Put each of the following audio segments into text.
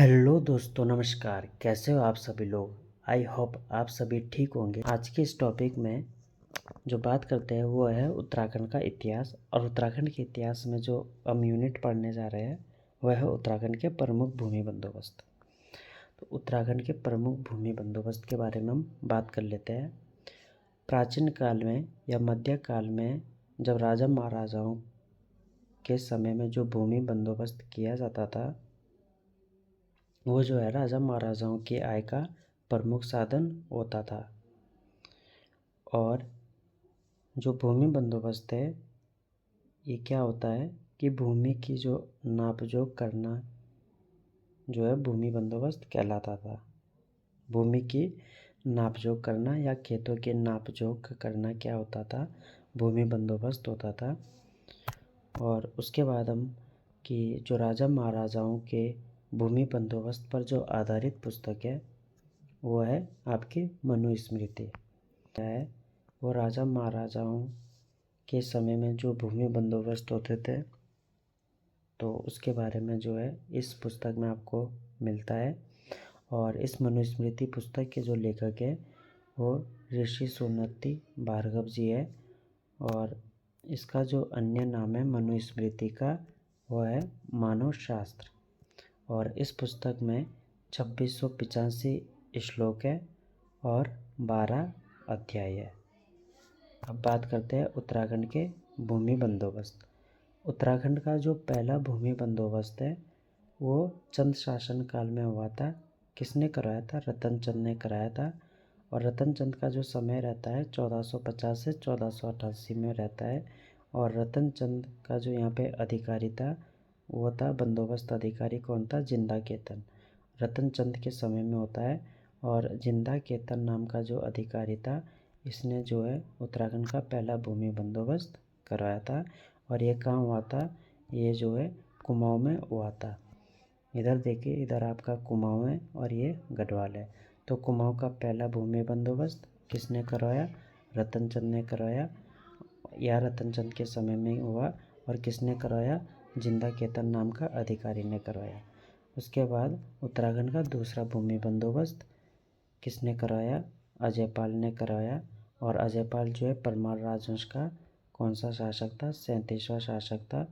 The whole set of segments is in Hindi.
हेलो दोस्तों, नमस्कार। कैसे हो आप सभी लोग। आई होप आप सभी ठीक होंगे। आज के इस टॉपिक में जो बात करते हैं वो है उत्तराखंड का इतिहास। और उत्तराखंड के इतिहास में जो हम यूनिट पढ़ने जा रहे हैं वह है उत्तराखंड के प्रमुख भूमि बंदोबस्त। तो उत्तराखंड के प्रमुख भूमि बंदोबस्त के बारे में हम बात कर लेते हैं। प्राचीन काल में या मध्य काल में जब राजा महाराजाओं के समय में जो भूमि बंदोबस्त किया जाता था वो जो है राजा महाराजाओं की आय का प्रमुख साधन होता था। और जो भूमि बंदोबस्त है ये क्या होता है कि भूमि की जो नापजोख करना जो है भूमि बंदोबस्त कहलाता था। भूमि की नापजोख करना या खेतों की नापजोख करना क्या होता था, भूमि बंदोबस्त होता था। और उसके बाद हम कि जो राजा महाराजाओं के भूमि बंदोबस्त पर जो आधारित पुस्तक है वो है आपकी मनुस्मृति है। वो राजा महाराजाओं के समय में जो भूमि बंदोबस्त होते थे तो उसके बारे में जो है इस पुस्तक में आपको मिलता है। और इस मनुस्मृति पुस्तक के जो लेखक है वो ऋषि सुनति भार्गव जी है। और इसका जो अन्य नाम है मनुस्मृति का वो है मानव शास्त्र। और इस पुस्तक में 2685 श्लोक है और 12 अध्याय है। अब बात करते हैं उत्तराखंड के भूमि बंदोबस्त। उत्तराखंड का जो पहला भूमि बंदोबस्त है वो चंद शासन काल में हुआ था। किसने कराया था? रतन चंद ने कराया था। और रतन चंद का जो समय रहता है 1450 से 1488 में रहता है। और रतन चंद का जो यहाँ पे अधिकारी था वो था बंदोबस्त अधिकारी। कौन था? जिंदा केतन। रतन चंद के समय में होता है। और जिंदा केतन नाम का जो अधिकारी था इसने जो है उत्तराखंड का पहला भूमि बंदोबस्त करवाया था। और ये कहाँ हुआ था? ये जो है कुमाऊँ में हुआ था। इधर देखिए, इधर आपका कुमाऊँ है और ये गढ़वाल है। तो कुमाऊँ का पहला भूमि बंदोबस्त किसने करवाया? रतन चंद ने करवाया। या रतन चंद के समय में हुआ। और किसने करवाया? जिंदा केतन नाम का अधिकारी ने करवाया। उसके बाद उत्तराखंड का दूसरा भूमि बंदोबस्त किसने कराया? अजयपाल ने कराया। और अजयपाल जो है परमार राजवंश का कौन सा शासक था? 37वां शासक था।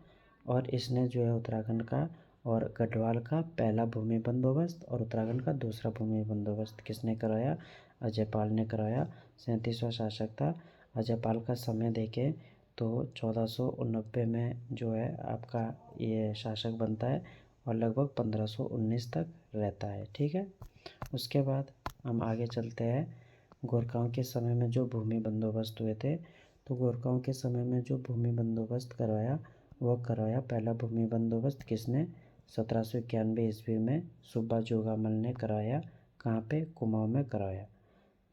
और इसने जो है उत्तराखंड का और गढ़वाल का पहला भूमि बंदोबस्त और उत्तराखंड का दूसरा भूमि बंदोबस्त किसने कराया? अजयपाल ने कराया। 37वां शासक था। अजयपाल का समय देखें तो 1489 में जो है आपका ये शासक बनता है और लगभग 1519 तक रहता है। ठीक है। उसके बाद हम आगे चलते हैं। गोरखाओं के समय में जो भूमि बंदोबस्त हुए थे तो गोरखाओं के समय में जो भूमि बंदोबस्त करवाया वो करवाया पहला भूमि बंदोबस्त किसने? 1791 ईस्वी में सुब्बा जोगामल ने कराया। कहाँ पे? कुमाऊँ में कराया।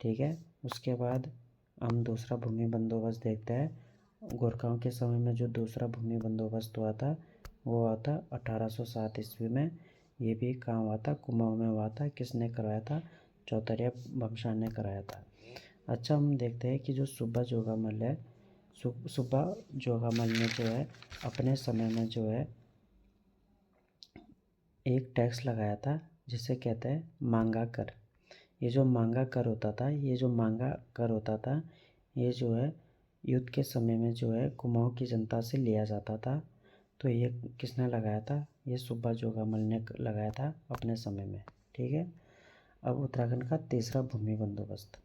ठीक है। उसके बाद हम दूसरा भूमि बंदोबस्त देखते हैं। गोरखाओं के समय में जो दूसरा भूमि बंदोबस्त हुआ था वो हुआ था 1807 ईस्वी में। ये भी कहाँ हुआ था? कुमाऊँ में हुआ था। किसने करवाया था? चौतरिया बमशाह ने कराया था। अच्छा, हम देखते हैं कि जो सुब्बा जोगामल है, सुब्बा जोगामल ने जो है अपने समय में जो है एक टैक्स लगाया था जिसे कहते हैं मांगा कर। ये जो मांगा कर होता था ये जो है युद्ध के समय में जो है कुमाऊँ की जनता से लिया जाता था। तो ये किसने लगाया था? ये सुब्बा जोगामल ने लगाया था अपने समय में। ठीक है। अब उत्तराखंड का तीसरा भूमि बंदोबस्त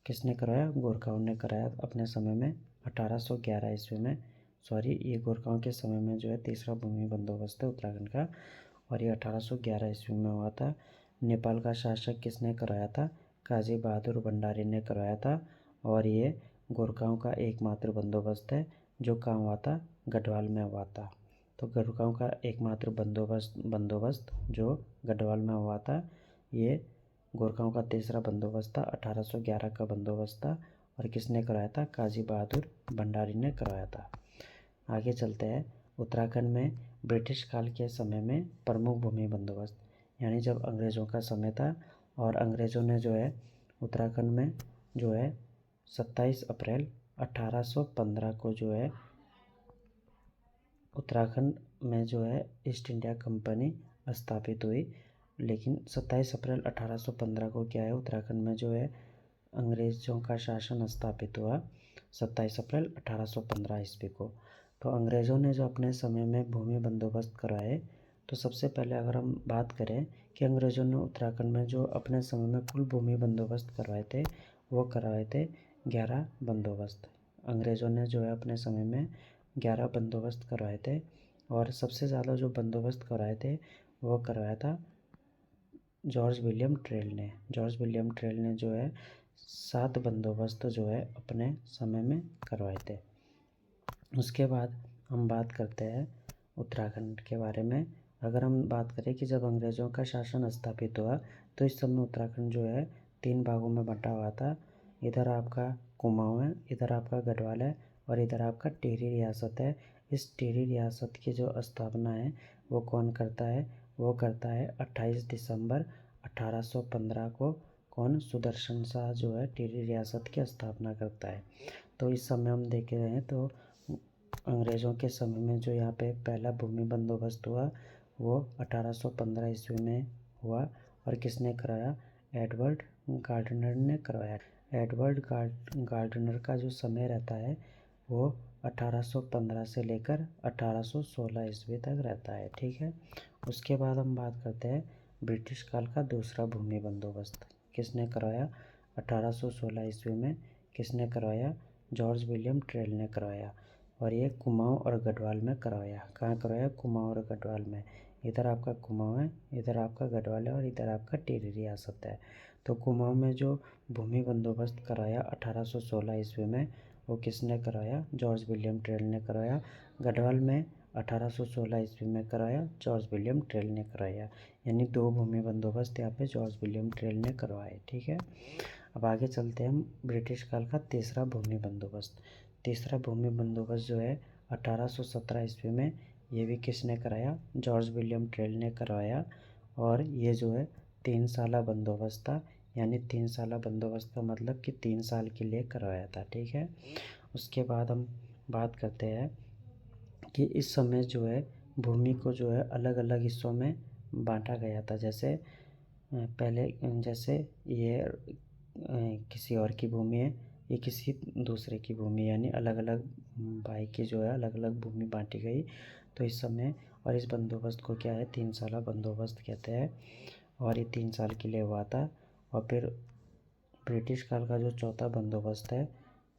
किसने कराया? गोरखाओं ने कराया अपने समय में 1811 ईस्वी में। ये गोरखाओं के समय में जो है तीसरा भूमि बंदोबस्त है उत्तराखंड का। और ये 1811 ईस्वी में हुआ था। नेपाल का शासक किसने कराया था? काजी बहादुर भंडारी ने करवाया था। और ये गोरखाओं का एकमात्र बंदोबस्त है जो कहाँ हुआ था? गढ़वाल में हुआ था। तो गोरखाओं का एकमात्र बंदोबस्त जो गढ़वाल में हुआ था ये गोरखाओं का तीसरा बंदोबस्त था। 1811 का बंदोबस्त था। और किसने कराया था? काजी बहादुर भंडारी ने करवाया था। आगे चलते हैं। उत्तराखंड में ब्रिटिश काल के समय में प्रमुख भूमि बंदोबस्त, यानी जब अंग्रेज़ों का समय था और अंग्रेज़ों ने जो है उत्तराखंड में जो है 27 अप्रैल 1815 को जो है उत्तराखंड में जो है ईस्ट इंडिया कंपनी स्थापित हुई। लेकिन 27 अप्रैल 1815 को क्या है, उत्तराखंड में जो है अंग्रेज़ों का शासन स्थापित हुआ 27 अप्रैल 1815 ईस्वी को। तो अंग्रेज़ों ने जो अपने समय में भूमि बंदोबस्त कराए, तो सबसे पहले अगर हम बात करें कि अंग्रेज़ों ने उत्तराखंड में जो अपने समय में कुल भूमि बंदोबस्त करवाए थे, वो करवाए थे 11 बंदोबस्त। अंग्रेज़ों ने जो है अपने समय में 11 बंदोबस्त करवाए थे, और सबसे ज़्यादा जो बंदोबस्त कराए थे वो करवाया था जॉर्ज विलियम ट्रेल ने। जॉर्ज विलियम ट्रेल ने जो है 7 बंदोबस्त जो है अपने समय में करवाए थे। उसके बाद हम बात करते हैं उत्तराखंड के बारे में। अगर हम बात करें कि जब अंग्रेज़ों का शासन स्थापित हुआ, तो इस समय उत्तराखंड जो है 3 भागों में बंटा हुआ था। इधर आपका कुमाऊँ है, इधर आपका गढ़वाल है, और इधर आपका टिहरी रियासत है। इस टिहरी रियासत की जो स्थापना है वो कौन करता है, वो करता है 28 दिसंबर 1815 को। कौन? सुदर्शन शाह जो है टिहरी रियासत की स्थापना करता है। तो इस समय हम देख रहे हैं तो अंग्रेज़ों के समय में जो यहाँ पे पहला भूमि बंदोबस्त हुआ वो 1815 ईस्वी में हुआ, और किसने कराया? एडवर्ड गार्डनर ने करवाया। एडवर्ड गार्डनर का जो समय रहता है वो 1815 से लेकर 1816 ईस्वी तक रहता है, ठीक है। उसके बाद हम बात करते हैं ब्रिटिश काल का दूसरा भूमि बंदोबस्त किसने करवाया? 1816 ईस्वी में किसने करवाया? जॉर्ज विलियम ट्रेल ने करवाया, और ये कुमाऊँ और गढ़वाल में करवाया। कहाँ करवाया? कुमाऊँ और गढ़वाल में। इधर आपका कुमाऊँ है, इधर आपका गढ़वाल है, और इधर आपका टिहरी रियासत है। तो कुमाऊँ में जो भूमि बंदोबस्त कराया 1816 ईस्वी में, वो किसने कराया? जॉर्ज विलियम ट्रेल ने कराया। गढ़वाल में 1816 ईस्वी में कराया, जॉर्ज विलियम ट्रेल ने कराया। यानी 2 भूमि बंदोबस्त यहाँ पे जॉर्ज विलियम ट्रेल ने करवाए, ठीक है। अब आगे चलते हैं हम ब्रिटिश काल का तीसरा भूमि बंदोबस्त। तीसरा भूमि बंदोबस्त जो है 1817 ईस्वी में, ये भी किसने कराया? जॉर्ज विलियम ट्रेल ने करवाया, और ये जो है 3 साला बंदोबस्त था। यानी 3 साला बंदोबस्त का मतलब कि 3 साल के लिए करवाया था, ठीक है। उसके बाद हम बात करते हैं कि इस समय जो है भूमि को जो है अलग अलग हिस्सों में बांटा गया था। जैसे पहले जैसे ये किसी और की भूमि है, ये किसी दूसरे की भूमि, यानी अलग अलग भाई की जो है अलग अलग भूमि बांटी गई। तो इस समय और इस बंदोबस्त को क्या है? 3 साला बंदोबस्त कहते हैं, और ये 3 साल के लिए हुआ था। और फिर ब्रिटिश काल का जो चौथा बंदोबस्त है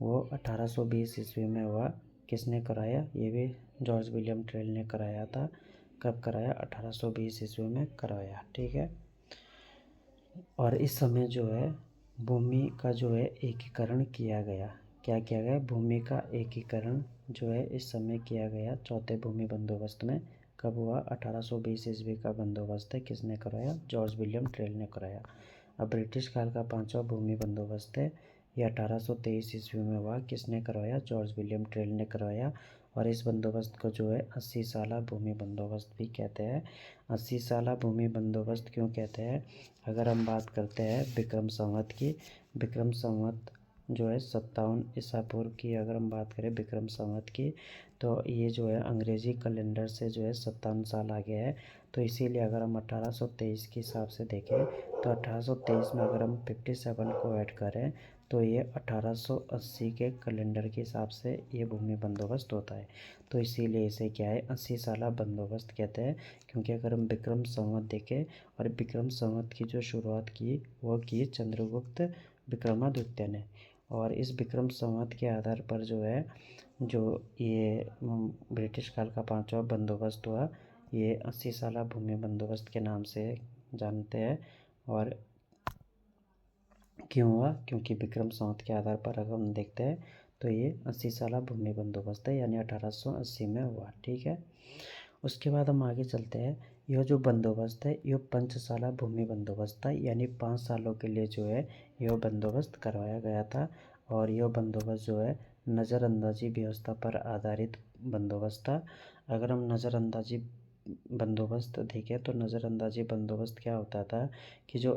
वो 1820 ईस्वी में हुआ। किसने कराया? ये भी जॉर्ज विलियम ट्रेल ने कराया था। कब कराया? 1820 ईस्वी में कराया, ठीक है। और इस समय जो है भूमि का जो है एकीकरण किया गया। क्या किया गया? भूमि का एकीकरण जो है इस समय किया गया चौथे भूमि बंदोबस्त में। कब हुआ? 1820 ईस्वी का बंदोबस्त है, किसने कराया? जॉर्ज विलियम ट्रेल ने कराया। अब ब्रिटिश काल का 5वां भूमि बंदोबस्त है, ये 1823 ईस्वी में हुआ। किसने करवाया? जॉर्ज विलियम ट्रेल ने करवाया, और इस बंदोबस्त को जो है 80 साला भूमि बंदोबस्त भी कहते हैं। 80 साला भूमि बंदोबस्त क्यों कहते हैं? अगर हम बात करते हैं विक्रम संवत की, विक्रम संवत जो है 57 ईसा पूर्व की, अगर हम बात करें विक्रम संवत की, तो ये जो है अंग्रेज़ी कैलेंडर से जो है 57 साल आगे है। तो इसीलिए अगर हम 1823 के हिसाब से देखें तो 1823 में अगर हम 57 को ऐड करें तो ये 1880 के कैलेंडर के हिसाब से ये भूमि बंदोबस्त होता है। तो इसीलिए इसे क्या है? 80 साला बंदोबस्त कहते हैं, क्योंकि अगर हम विक्रम संवत देखें, और विक्रम संवत की जो शुरुआत की वो की चंद्रगुप्त विक्रमादित्य ने, और इस विक्रम संवत के आधार पर जो है जो ये ब्रिटिश काल का 5वां बंदोबस्त हुआ, ये 80 साला भूमि बंदोबस्त के नाम से जानते हैं। और क्यों हुआ? क्योंकि विक्रम संवत के आधार पर अगर हम देखते हैं तो ये 80 साला भूमि बंदोबस्त है, यानी 1880 में हुआ, ठीक है। उसके बाद हम आगे चलते हैं। यह जो बंदोबस्त है यह 5 साला भूमि बंदोबस्त था, यानी 5 सालों के लिए जो है यह बंदोबस्त करवाया गया था। और यह बंदोबस्त जो है नज़रअंदाजी व्यवस्था पर आधारित बंदोबस्त था। अगर हम नज़रअंदाजी बंदोबस्त देखें तो नज़रअंदाजी बंदोबस्त क्या होता था कि जो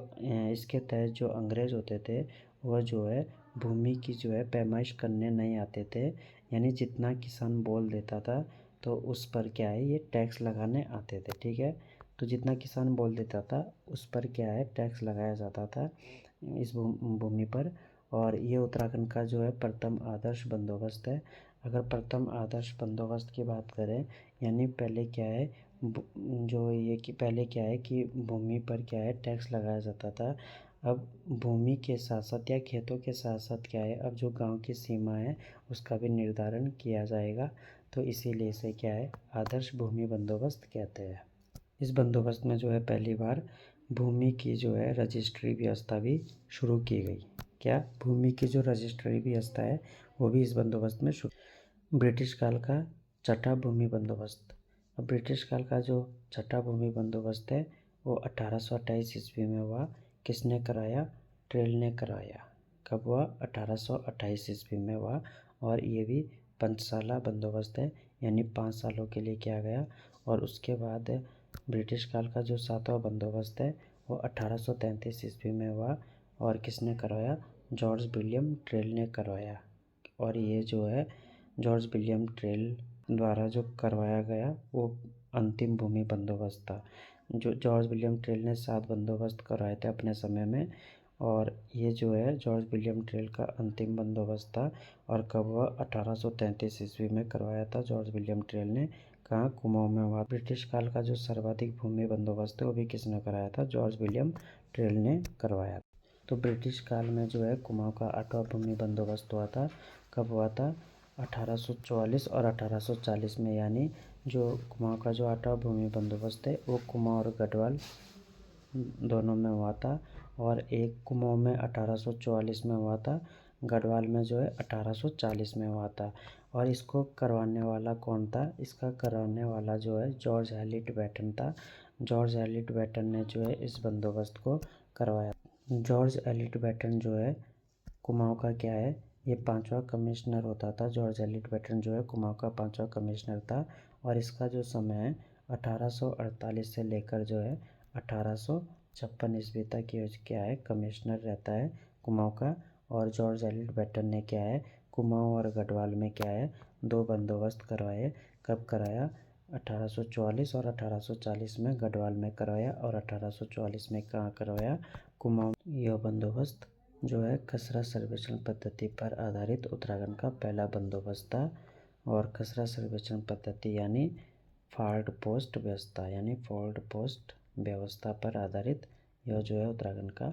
इसके तहत जो अंग्रेज़ होते थे वह जो है भूमि की जो है पैमाइश करने नहीं आते थे। यानी जितना किसान बोल देता था तो उस पर क्या है ये टैक्स लगाने आते थे, ठीक है। तो जितना किसान बोल देता था उस पर क्या है टैक्स लगाया जाता था इस भूमि पर। और ये उत्तराखंड का जो है प्रथम आदर्श बंदोबस्त है। अगर प्रथम आदर्श बंदोबस्त की बात करें, यानी पहले क्या है जो ये कि पहले क्या है कि भूमि पर क्या है टैक्स लगाया जाता था। अब भूमि के साथ साथ या खेतों के साथ साथ क्या है अब जो गांव की सीमा है उसका भी निर्धारण किया जाएगा। तो इसीलिए इसे क्या है आदर्श भूमि बंदोबस्त कहते हैं। इस बंदोबस्त में जो है पहली बार भूमि की जो है रजिस्ट्री व्यवस्था भी शुरू की गई। क्या भूमि की जो रजिस्ट्री व्यवस्था है वो भी इस बंदोबस्त में शुरू। ब्रिटिश काल का छठा भूमि बंदोबस्त। अब ब्रिटिश काल का जो छठा भूमि बंदोबस्त है वो 1828 ईस्वी में हुआ। किसने कराया? ट्रेल ने कराया। कब हुआ? 1828 ईस्वी में हुआ। और ये भी पंचसाला बंदोबस्त है, यानी 5 सालों के लिए किया गया। और उसके बाद ब्रिटिश काल का जो सातवां बंदोबस्त है वो 1833 ईस्वी में हुआ। और किसने करवाया? जॉर्ज विलियम ट्रेल ने करवाया। और ये जो है जॉर्ज विलियम ट्रेल द्वारा जो करवाया गया वो अंतिम भूमि बंदोबस्त था। जो जॉर्ज विलियम ट्रेल ने 7 बंदोबस्त करवाए थे अपने समय में, और ये जो है जॉर्ज विलियम ट्रेल का अंतिम बंदोबस्त था। और कब हुआ? 1833 ईस्वी में करवाया था जॉर्ज विलियम ट्रेल ने। कहाँ? कुमाऊं में हुआ। ब्रिटिश काल का जो सर्वाधिक भूमि बंदोबस्त है वो भी किसने कराया था? जॉर्ज विलियम ट्रेल ने करवाया। तो ब्रिटिश काल में जो है कुमाऊं का 8वां भूमि बंदोबस्त हुआ था। कब हुआ था? 1844 और 1840 में, यानी जो कुमाऊं का जो 8वां भूमि बंदोबस्त है वो कुमाऊं और गढ़वाल दोनों में हुआ था। और एक कुमाऊं में 1844 में हुआ था, गढ़वाल में जो है 1840 में हुआ था। और इसको करवाने वाला कौन था? इसका करवाने वाला जो है जॉर्ज हैलिट बैटन था। जॉर्ज हैलिट बैटन ने जो है इस बंदोबस्त को करवाया। जॉर्ज हैलिट बैटन जो है कुमाऊं का क्या है, ये 5वां कमिश्नर होता था। जॉर्ज हैलिट बैटन जो है कुमाऊं का 5वां कमिश्नर था। और इसका जो समय है 1848 से लेकर जो है 1856 ईस्वी तक ये क्या है कमिश्नर रहता है कुमाऊं का। और जॉर्ज हैलिट बैटन ने क्या है कुमाऊं और गढ़वाल में क्या है 2 बंदोबस्त करवाए। कब कराया? 1844 और 1840 में गढ़वाल में करवाया। और 1844 में कहाँ करवाया? कुमाऊं। यह बंदोबस्त जो है खसरा सर्वेक्षण पद्धति पर आधारित उत्तराखंड का पहला बंदोबस्त था। और खसरा सर्वेक्षण पद्धति यानी फॉल्ट पोस्ट व्यवस्था, यानी फॉल्ट पोस्ट व्यवस्था पर आधारित यह जो है उत्तराखंड का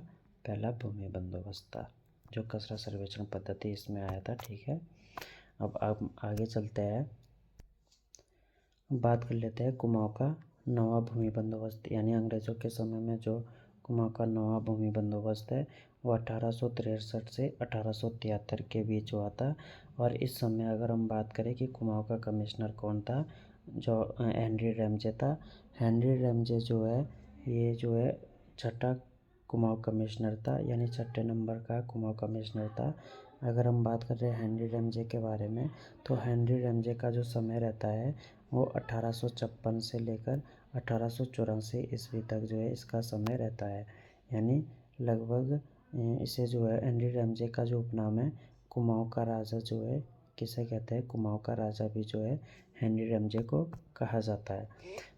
पहला भूमि बंदोबस्त था, जो खसरा सर्वेक्षण पद्धति इसमें आया था। ठीक है, अब आगे चलते हैं। बात कर लेते हैं कुमाऊं का 9वां भूमि बंदोबस्त, यानी अंग्रेज़ों के समय में जो कुमाऊं का 9वां भूमि बंदोबस्त है वो 1863 से 1873 के बीच हुआ था। और इस समय अगर हम बात करें कि कुमाऊं का कमिश्नर कौन था, जो हेनरी रैमजे था। हेनरी रैमजे जो है ये जो है छठा कुमाऊं कमिश्नर था, यानी छठे नंबर का कुमाऊं कमिश्नर था। अगर हम बात कर रहे हैं हेनरी रैमजे के बारे में, तो हेनरी रैमजे का जो समय रहता है वो 1856 से लेकर 1884 ईस्वी तक जो है इसका समय रहता है। यानी लगभग इसे जो है हेनरी रैमजे का जो उपनाम है कुमाऊं का राजा जो है किसे कहते हैं? कुमाऊं का राजा भी जो है हेनरी रैमजे को कहा जाता है।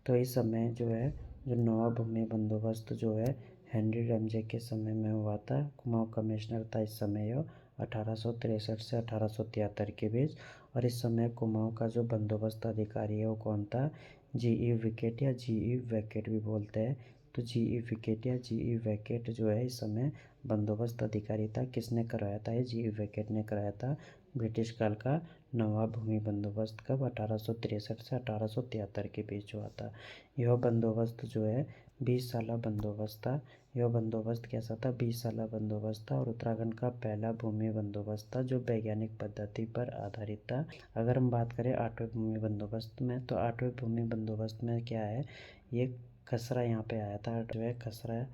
तो इस समय जो है जो 9वां भूमि बंदोबस्त जो है हेनरी रैमजे के समय में हुआ था। कुमाऊं कमिश्नर था इस समय यह 1863 से 1873 के बीच। और इस समय कुमाऊं का जो बंदोबस्त अधिकारी है वो कौन था? जी.ई. विकेट या जी.ई. वैकेट भी बोलते हैं। तो जी.ई. विकेट या जी.ई. वैकेट जो है इस समय बंदोबस्त अधिकारी था। किसने कराया था? ये जी.ई. वैकेट ने कराया था। ब्रिटिश काल का 9वां भूमि बंदोबस्त कब? 1863 से 1873 के बीच हुआ था। यह बंदोबस्त जो है 20 साला बंदोबस्त था। यह बंदोबस्त कैसा था? 20 साला बंदोबस्त था और उत्तराखंड का पहला भूमि बंदोबस्त था जो वैज्ञानिक पद्धति पर आधारित था। अगर हम बात करें 8वें भूमि बंदोबस्त में, तो 8वें भूमि बंदोबस्त में क्या है, ये खसरा यहाँ पे आया था। जो है खसरा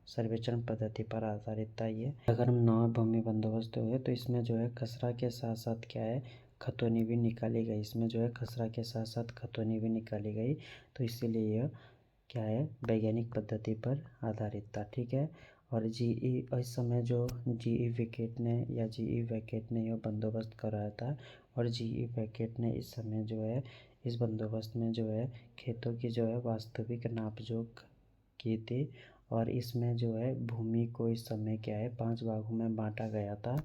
सर्वेक्षण पद्धति पर आधारित था ये। अगर हम 9वें भूमि बंदोबस्त हुए तो इसमें जो है खसरा के साथ साथ क्या है खतौनी भी निकाली गई। इसमें जो है खसरा के साथ साथ खतौनी भी निकाली गई। तो इसीलिए यह क्या है वैज्ञानिक पद्धति पर आधारित था। ठीक है, और जी.ई. इस समय जो जी.ई. विकेट ने या जी.ई. वैकेट ने यह बंदोबस्त कराया था। और जी.ई. वैकेट ने इस समय जो है इस बंदोबस्त में जो है खेतों की जो है वास्तविक नापजोख की थी और इसमें जो है भूमि को इस समय क्या है 5 भागों में बांटा गया था।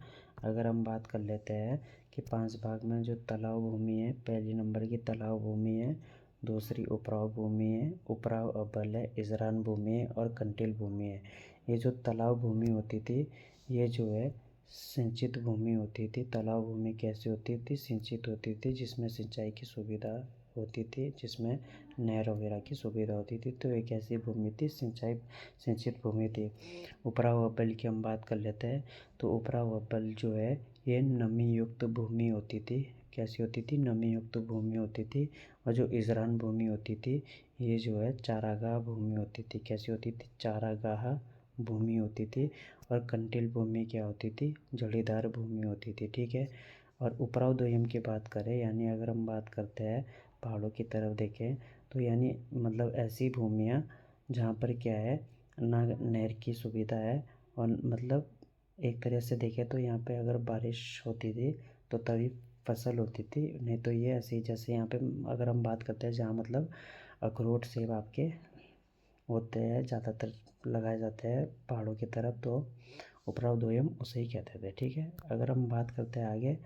अगर हम बात कर लेते हैं कि 5 भाग में जो तलाव भूमि है, पहली नंबर की तलाव भूमि है, दूसरी उपराव भूमि है, उपराव अब्बल है, इजरान भूमि है और कंटील भूमि है। ये जो तलाव भूमि होती थी ये जो है सिंचित भूमि होती थी। तलाव भूमि कैसी होती थी? सिंचित होती थी, जिसमें सिंचाई की सुविधा होती थी, जिसमें नहर वगैरह की सुविधा होती थी। तो एक ऐसी भूमि थी सिंचित भूमि थी। उपराव अब्बल की हम बात कर लेते हैं तो उपराव अब्बल जो है ये नमी युक्त भूमि होती थी। कैसी होती थी? नमी युक्त भूमि होती थी। और जो इजरान भूमि होती थी ये जो है चारागाह भूमि होती थी। कैसी होती थी? चारागाह भूमि होती थी। और कंटील भूमि क्या होती थी? जड़ीदार भूमि होती थी। ठीक है। और उपराव दोयम की बात करें, यानी अगर हम बात करते हैं पहाड़ों की तरफ देखें तो यानी मतलब ऐसी भूमियाँ जहाँ पर क्या है ना नहर की सुविधा है और मतलब एक तरह से देखें तो यहाँ पे अगर बारिश होती थी तो तभी फसल होती थी, नहीं तो ये ऐसे ही जैसे यहाँ पे अगर हम बात करते हैं जहाँ मतलब अखरोट सेब आपके होते हैं ज़्यादातर लगाए जाते हैं पहाड़ों की तरफ, तो उपराव दोयम उसे ही कहते थे। ठीक है। अगर हम बात करते हैं आगे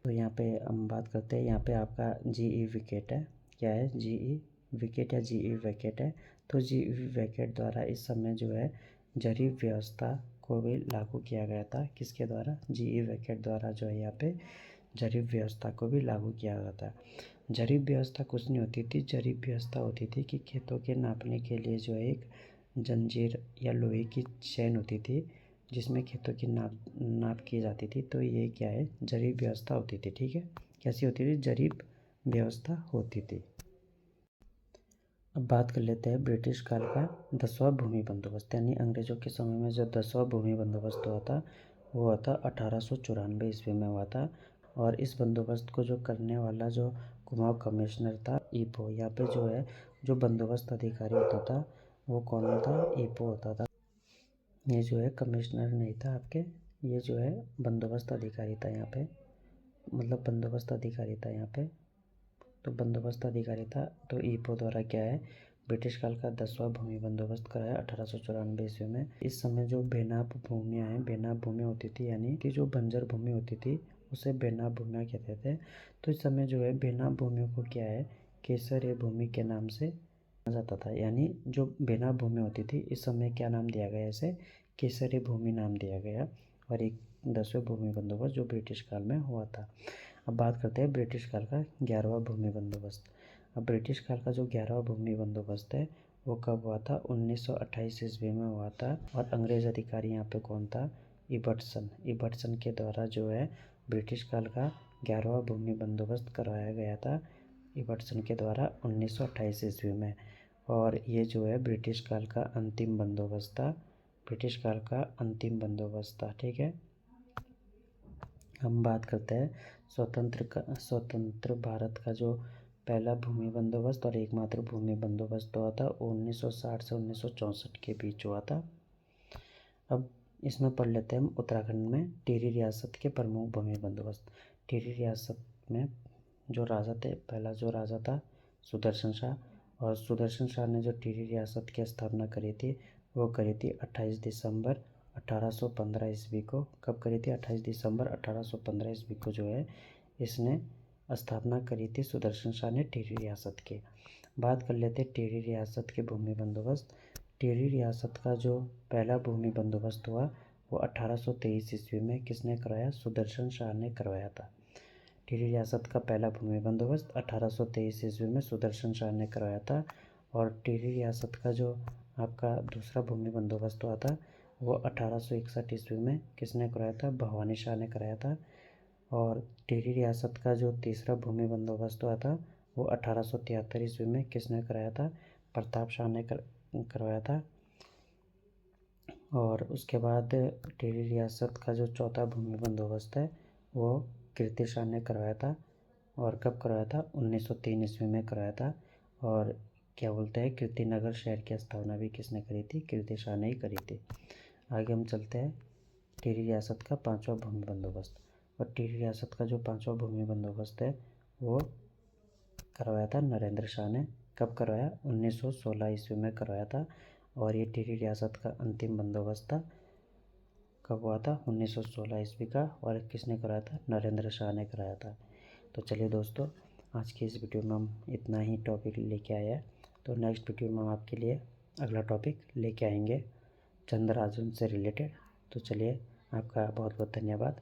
तो यहाँ पे हम बात करते हैं, यहाँ पे आपका जीई विकेट है। क्या है? जीई विकेट या जीई वैकेट है। तो जीई वैकेट द्वारा इस समय जो है जरीब व्यवस्था को भी लागू किया गया था। किसके द्वारा? जीई वैकेट द्वारा जो है यहाँ पे जरीब व्यवस्था को भी लागू किया गया था। जरीब व्यवस्था कुछ नहीं होती थी, जरीब व्यवस्था होती थी कि खेतों के नापने के लिए जो है एक जंजीर या लोहे की चेन होती थी जिसमें खेतों की नाप की जाती थी। तो ये क्या है? जरीब व्यवस्था होती थी। ठीक है। कैसी होती थी? जरीब व्यवस्था होती थी। अब बात कर लेते हैं ब्रिटिश काल का 10वां भूमि बंदोबस्त, यानी अंग्रेज़ों के समय में जो 10वां भूमि बंदोबस्त हुआ था वो हुआ था 1894 ईस्वी में हुआ था। और इस बंदोबस्त को जो करने वाला जो कुमाऊं कमिश्नर था ईपो, यहाँ पे जो है जो बंदोबस्त अधिकारी होता था वो कौन था? ईपो होता था। ये जो है कमिश्नर नहीं था आपके, ये जो है बंदोबस्त अधिकारी था यहाँ पे, मतलब बंदोबस्त अधिकारी था यहाँ पे। तो बंदोबस्त अधिकारी था। तो ईपो द्वारा क्या है ब्रिटिश काल का 10वां भूमि बंदोबस्त कराया 1894 ईस्वी में। इस समय जो बेनाप भूमियाँ हैं, बेनाप भूमि होती थी यानी कि जो बंजर भूमि होती थी उसे बेनाप भूमियाँ कहते थे। तो इस समय जो है बेनाप भूमियों को क्या है केसरिया भूमि के नाम से जाना जाता था। यानी जो बेनाप भूमि होती थी इस समय क्या नाम दिया गया? इसे केसरी भूमि नाम दिया गया। और एक 10वें भूमि बंदोबस्त जो ब्रिटिश काल में हुआ था। अब बात करते हैं ब्रिटिश काल का 11वां भूमि बंदोबस्त। अब ब्रिटिश काल का जो 11वां भूमि बंदोबस्त है वो कब हुआ था? 1928 ईस्वी में हुआ था। और अंग्रेज़ अधिकारी यहाँ पे कौन था? इबर्टसन के द्वारा जो है ब्रिटिश काल का 11वां भूमि बंदोबस्त करवाया गया था इबर्टसन के द्वारा 1928 ईस्वी में। और ये जो है ब्रिटिश काल का अंतिम बंदोबस्त था, ब्रिटिश काल का अंतिम बंदोबस्त था। ठीक है। हम बात करते हैं स्वतंत्र भारत का जो पहला भूमि बंदोबस्त और एकमात्र भूमि बंदोबस्त हुआ था 1960 से 1964 के बीच हुआ था। अब इसमें पढ़ लेते हैं हम उत्तराखंड में टिहरी रियासत के प्रमुख भूमि बंदोबस्त। टिहरी रियासत में जो राजा थे, पहला जो राजा था सुदर्शन शाह। और सुदर्शन शाह ने जो टिहरी रियासत की स्थापना करी थी वो करी थी 28 दिसंबर 1815 ईस्वी को। कब करी थी? 28 दिसंबर 1815 ईस्वी को जो है इसने स्थापना करी थी सुदर्शन शाह ने टिहरी रियासत की। बात कर लेते टिहरी रियासत के भूमि बंदोबस्त। टिहरी रियासत का जो पहला भूमि बंदोबस्त हुआ वो 1823 ईस्वी में किसने करवाया? सुदर्शन शाह ने करवाया था। टिहरी रियासत का पहला भूमि बंदोबस्त 1823 ईस्वी में सुदर्शन शाह ने करवाया था। और टिहरी रियासत का जो आपका दूसरा भूमि बंदोबस्त हुआ था वो 1861 ईस्वी में किसने कराया था? भवानी शाह ने कराया था। और टिहरी रियासत का जो तीसरा भूमि बंदोबस्त हुआ था वो 1873 ईस्वी में किसने कराया था? प्रताप शाह ने करवाया था। और उसके बाद टिहरी रियासत का जो चौथा भूमि बंदोबस्त है वो कीर्ति शाह ने करवाया था। और कब करवाया था? 1903 ईस्वी में करवाया था। और क्या बोलते हैं कीर्तिनगर शहर की स्थापना भी किसने करी थी? कीर्ति शाह ने ही करी थी। आगे हम चलते हैं टिहरी रियासत का 5वां भूमि बंदोबस्त। और टिहरी रियासत का जो 5वां भूमि बंदोबस्त है वो करवाया था नरेंद्र शाह ने। कब करवाया? 1916 ईस्वी में करवाया था। और ये टिहरी रियासत का अंतिम बंदोबस्त था। कब हुआ था? 1916 ईस्वी का। और किसने कराया था? नरेंद्र शाह ने कराया था। तो चलिए दोस्तों, आज की इस वीडियो में हम इतना ही टॉपिक लेके आए हैं। तो नेक्स्ट वीडियो में हम आपके लिए अगला टॉपिक लेके आएंगे चंद्र आसन से रिलेटेड। तो चलिए, आपका बहुत बहुत धन्यवाद।